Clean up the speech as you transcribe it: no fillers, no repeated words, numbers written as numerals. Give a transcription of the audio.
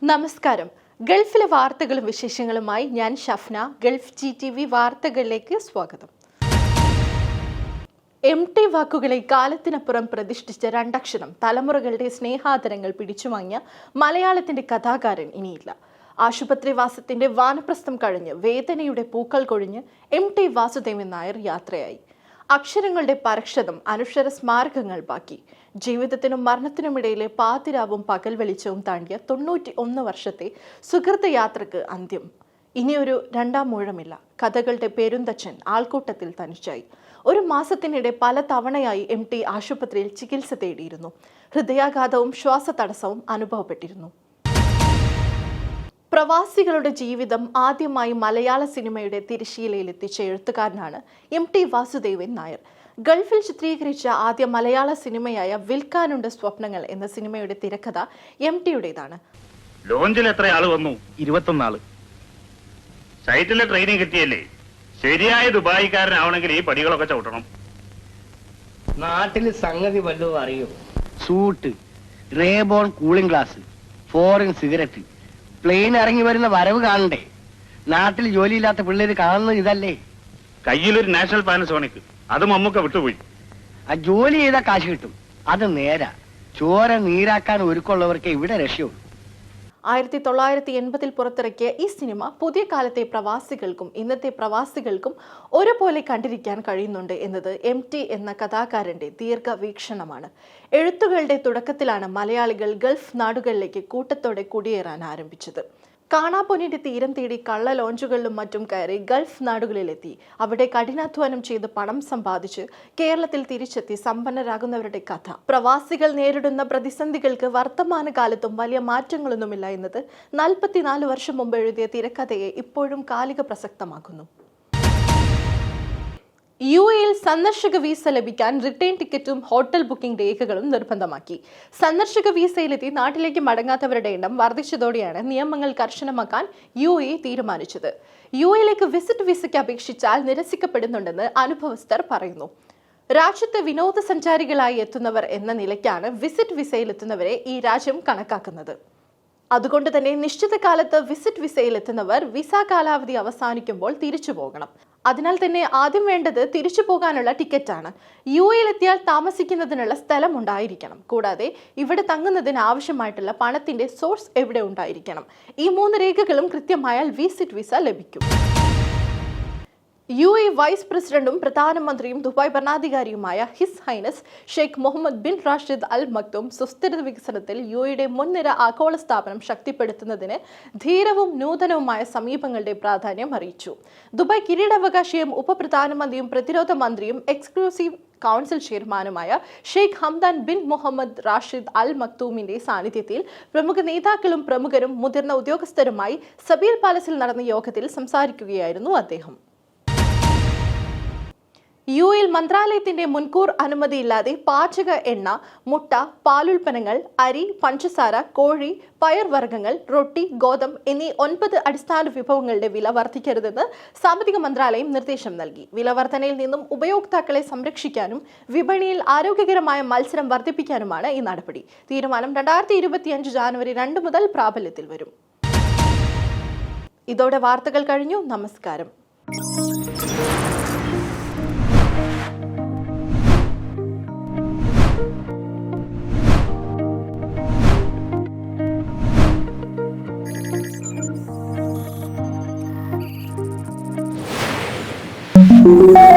നമസ്കാരം. ഗൾഫിലെ വാർത്തകളും വിശേഷങ്ങളുമായി ഞാൻ ഷഫ്ന. ഗൾഫ് GTV വാർത്തകളിലേക്ക് സ്വാഗതം. MT വാക്കുകളെ കാലത്തിനപ്പുറം പ്രതിഷ്ഠിച്ച രണ്ടക്ഷരം തലമുറകളുടെ സ്നേഹാദരങ്ങൾ പിടിച്ചുവാങ്ങിയ മലയാളത്തിന്റെ കഥാകാരൻ ഇനിയില്ല. ആശുപത്രിവാസത്തിന്റെ വാനപ്രസ്ഥം കഴിഞ്ഞ് വേദനയുടെ പൂക്കൾ കൊഴിഞ്ഞ് MT വാസുദേവൻ നായർ യാത്രയായി. അക്ഷരങ്ങളുടെ പരക്ഷതം അനശ്വര സ്മാരകങ്ങൾ ബാക്കി. ജീവിതത്തിനും മരണത്തിനുമിടയിലെ പാതിരാവും പകൽ വെളിച്ചവും താണ്ടിയ 91 വർഷത്തെ സുഹൃത്ത് യാത്രക്ക് അന്ത്യം. ഇനിയൊരു രണ്ടാം മൂഴമില്ല. കഥകളുടെ പെരുന്തച്ഛൻ ആൾക്കൂട്ടത്തിൽ തനിച്ചായി. ഒരു മാസത്തിനിടെ പല തവണയായി MT ആശുപത്രിയിൽ ചികിത്സ തേടിയിരുന്നു. ഹൃദയാഘാതവും ശ്വാസതടസ്സവും അനുഭവപ്പെട്ടിരുന്നു. പ്രവാസികളുടെ ജീവിതം ആദ്യമായി മലയാള സിനിമയുടെ തിരശ്ശീലയിലെത്തിച്ച എഴുത്തുകാരനാണ് MT വാസുദേവൻ നായർ. ഗൾഫിൽ ചിത്രീകരിച്ച ആദ്യ മലയാള സിനിമയായ വിൽക്കാനുണ്ട് സ്വപ്നങ്ങൾ എന്ന സിനിമയുടെ തിരക്കഥ MTയുടേതാണ്. ലോഞ്ചിൽ എത്ര ആള് വന്നു? 21 ആള്. സൈറ്റിലെ ട്രെയിനിങ് കിട്ടിയല്ലേ? ശരിയായ ദുബായിക്കാരനാവണമെങ്കിൽ ഈ പടികളൊക്കെ ചവിട്ടണം. നാട്ടില് സംഗതി വല്ലതും അറിയോ? Suit, Ray-Ban cooling glass, foreign cigarette, plane ഇറങ്ങി വരുന്ന വരവ് കാണണ്ടേ? നാട്ടിൽ ജോലിയില്ലാത്ത പിള്ളേര് കാണുന്നത് ഇതല്ലേ? കയ്യിലൊരു നാഷണൽ പാനസോണിക്, അത് മമ്മൂക്ക വിട്ടുപോയി. ആ ജോലി ചെയ്താ കാശ് കിട്ടും, അത് നേരാ. ചോര നീരാക്കാൻ ഒരുക്കമുള്ളവർക്ക് ഇവിടെ രക്ഷയുള്ളൂ. 1980 പുറത്തിറക്കിയ ഈ സിനിമ പുതിയ കാലത്തെ പ്രവാസികൾക്കും ഇന്നത്തെ പ്രവാസികൾക്കും ഒരുപോലെ കണ്ടിരിക്കാൻ കഴിയുന്നുണ്ട് എന്നത് MT എന്ന കഥാകാരന്റെ ദീർഘവീക്ഷണമാണ്. എഴുത്തുകളുടെ തുടക്കത്തിലാണ് മലയാളികൾ ഗൾഫ് നാടുകളിലേക്ക് കൂട്ടത്തോടെ കുടിയേറാൻ ആരംഭിച്ചത്. കാണാപ്പൊന്നിന്റെ തീരം തേടി കള്ള ലോഞ്ചുകളിലും മറ്റും കയറി ഗൾഫ് നാടുകളിലെത്തി അവിടെ കഠിനാധ്വാനം ചെയ്ത് പണം സമ്പാദിച്ച് കേരളത്തിൽ തിരിച്ചെത്തി സമ്പന്നരാകുന്നവരുടെ കഥ. പ്രവാസികൾ നേരിടുന്ന പ്രതിസന്ധികൾക്ക് വർത്തമാനകാലത്തും വലിയ മാറ്റങ്ങളൊന്നുമില്ല എന്നത് 44 വർഷം മുമ്പ് എഴുതിയ തിരക്കഥയെ ഇപ്പോഴും കാലിക പ്രസക്തമാക്കുന്നു. UAE സന്ദർശക വീസ ലഭിക്കാൻ റിട്ടേൺ ടിക്കറ്റും ഹോട്ടൽ ബുക്കിംഗ് രേഖകളും നിർബന്ധമാക്കി. സന്ദർശക വീസയിലെത്തി നാട്ടിലേക്ക് മടങ്ങാത്തവരുടെ എണ്ണം വർദ്ധിച്ചതോടെയാണ് നിയമങ്ങൾ കർശനമാക്കാൻ UAE തീരുമാനിച്ചത്. UAEയിലേക്ക് വിസിറ്റ് വിസയ്ക്ക് അപേക്ഷിച്ചാൽ നിരസിക്കപ്പെടുന്നുണ്ടെന്ന് അനുഭവസ്ഥർ പറയുന്നു. രാജ്യത്ത് വിനോദസഞ്ചാരികളായി എത്തുന്നവർ എന്ന നിലയ്ക്കാണ് വിസിറ്റ് വിസയിലെത്തുന്നവരെ ഈ രാജ്യം കണക്കാക്കുന്നത്. അതുകൊണ്ട് തന്നെ നിശ്ചിത കാലത്ത് വിസിറ്റ് വിസയിലെത്തുന്നവർ വിസ കാലാവധി അവസാനിക്കുമ്പോൾ തിരിച്ചു പോകണം. അതിനാൽ തന്നെ ആദ്യം വേണ്ടത് തിരിച്ചു പോകാനുള്ള ടിക്കറ്റാണ്. UAEയിലെത്തിയാൽ താമസിക്കുന്നതിനുള്ള സ്ഥലം ഉണ്ടായിരിക്കണം. കൂടാതെ ഇവിടെ തങ്ങുന്നതിന് ആവശ്യമായിട്ടുള്ള പണത്തിന്റെ സോഴ്സ് എവിടെ ഉണ്ടായിരിക്കണം. ഈ 3 രേഖകളും കൃത്യമായാൽ വിസിറ്റ് വിസ ലഭിക്കും. UAE വൈസ് പ്രസിഡന്റും പ്രധാനമന്ത്രിയും ദുബായ് ഭരണാധികാരിയുമായ his highness Sheikh Mohammed bin Rashid Al Maktoum സുസ്ഥിര വികസനത്തിൽ UAEയുടെ മുൻനിര ആഗോള സ്ഥാപനം ശക്തിപ്പെടുത്തുന്നതിന് ധീരവും നൂതനവുമായ സമീപങ്ങളുടെ പ്രാധാന്യം അറിയിച്ചു. ദുബായ് കിരീടാവകാശിയും ഉപപ്രധാനമന്ത്രിയും പ്രതിരോധ മന്ത്രിയും എക്സ്ക്ലൂസീവ് കൗൺസിൽ ചെയർമാനുമായ Sheikh Hamdan bin Mohammed Rashid Al മക്തൂമിന്റെ സാന്നിധ്യത്തിൽ പ്രമുഖ നേതാക്കളും പ്രമുഖരും മുതിർന്ന ഉദ്യോഗസ്ഥരുമായി സബീൽ പാലസിൽ നടന്ന യോഗത്തിൽ സംസാരിക്കുകയായിരുന്നു അദ്ദേഹം. UAEയിൽ മന്ത്രാലയത്തിന്റെ മുൻകൂർ അനുമതിയില്ലാതെ പാചക എണ്ണ, മുട്ട, പാലുൽപ്പന്നങ്ങൾ, അരി, പഞ്ചസാര, കോഴി, പയർവർഗ്ഗങ്ങൾ, റൊട്ടി, ഗോതമ്പ് എന്നീ 9 അടിസ്ഥാന വിഭവങ്ങളുടെ വില വർദ്ധിക്കരുതെന്ന് സാമ്പത്തിക മന്ത്രാലയം നിർദ്ദേശം നൽകി. വില വർധനയിൽ നിന്നും ഉപയോക്താക്കളെ സംരക്ഷിക്കാനും വിപണിയിൽ ആരോഗ്യകരമായ മത്സരം വർദ്ധിപ്പിക്കാനുമാണ് ഈ നടപടി. തീരുമാനം 2025 ജാനുവരി 2 മുതൽ പ്രാബല്യത്തിൽ വരും. ഇതോടെ വാർത്തകൾ കഴിഞ്ഞു. നമസ്കാരം. Thank you.